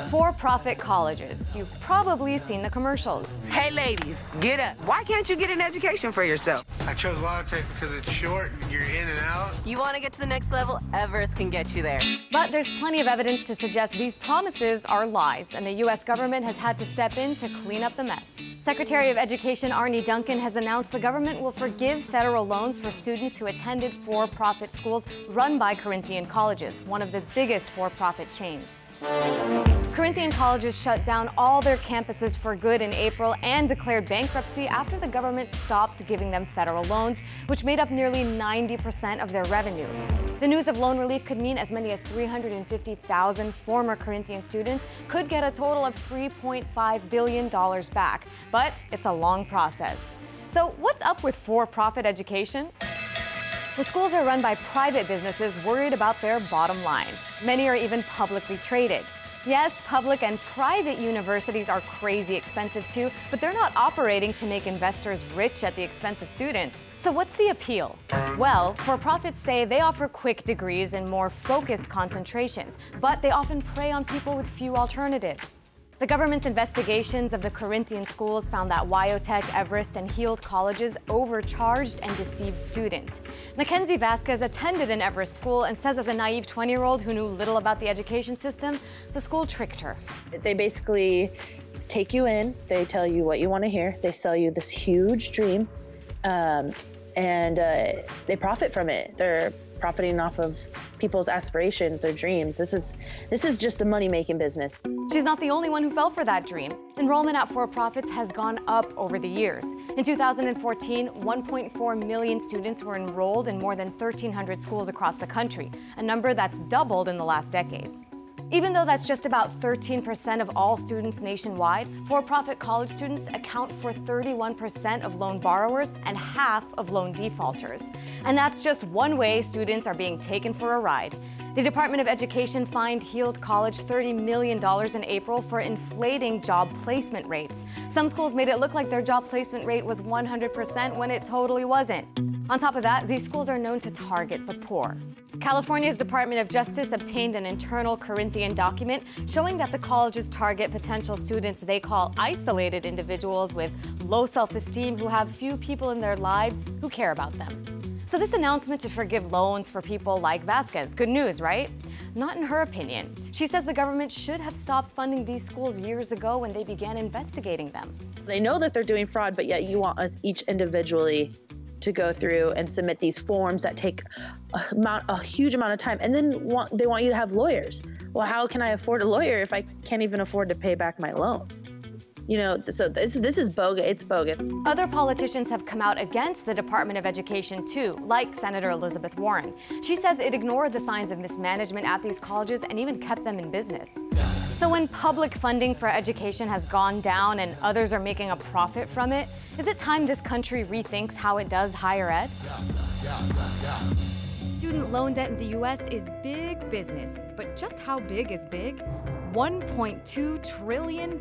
For-profit colleges. You've probably seen the commercials. Hey, ladies, get up. Why can't you get an education for yourself? I chose Logitech because it's short and you're in and out. You want to get to the next level? Everest can get you there. But there's plenty of evidence to suggest these promises are lies, and the U.S. government has had to step in to clean up the mess. Secretary of Education Arne Duncan has announced the government will forgive federal loans for students who attended for-profit schools run by Corinthian Colleges, one of the biggest for-profit chains. Corinthian Colleges shut down all their campuses for good in April and declared bankruptcy after the government stopped giving them federal loans, which made up nearly 90% of their revenue. The news of loan relief could mean as many as 350,000 former Corinthian students could get a total of $3.5 billion back, but it's a long process. So what's up with for-profit education? The schools are run by private businesses worried about their bottom lines. Many are even publicly traded. Yes, public and private universities are crazy expensive too, but they're not operating to make investors rich at the expense of students. So what's the appeal? Well, for-profits say they offer quick degrees and more focused concentrations, but they often prey on people with few alternatives. The government's investigations of the Corinthian schools found that Wyotek, Everest, and Heald colleges overcharged and deceived students. Mackenzie Vasquez attended an Everest school and says as a naive 20-year-old who knew little about the education system, the school tricked her. They basically take you in, they tell you what you want to hear, they sell you this huge dream, and they profit from it. They're profiting off of people's aspirations, their dreams. This is just a money-making business. She's not the only one who fell for that dream. Enrollment at for-profits has gone up over the years. In 2014, 1.4 million students were enrolled in more than 1,300 schools across the country, a number that's doubled in the last decade. Even though that's just about 13% of all students nationwide, for-profit college students account for 31% of loan borrowers and half of loan defaulters. And that's just one way students are being taken for a ride. The Department of Education fined Heald College $30 million in April for inflating job placement rates. Some schools made it look like their job placement rate was 100% when it totally wasn't. On top of that, these schools are known to target the poor. California's Department of Justice obtained an internal Corinthian document showing that the colleges target potential students they call isolated individuals with low self-esteem who have few people in their lives who care about them. So this announcement to forgive loans for people like Vasquez, good news, right? Not in her opinion. She says the government should have stopped funding these schools years ago when they began investigating them. They know that they're doing fraud, but yet you want us each individually to go through and submit these forms that take a huge amount of time, and then they want you to have lawyers. Well, how can I afford a lawyer if I can't even afford to pay back my loan? You know, so this is bogus. It's bogus. Other politicians have come out against the Department of Education too, like Senator Elizabeth Warren. She says it ignored the signs of mismanagement at these colleges and even kept them in business. So when public funding for education has gone down and others are making a profit from it, is it time this country rethinks how it does higher ed? Student loan debt in the U.S. is big business, but just how big is big? $1.2 trillion.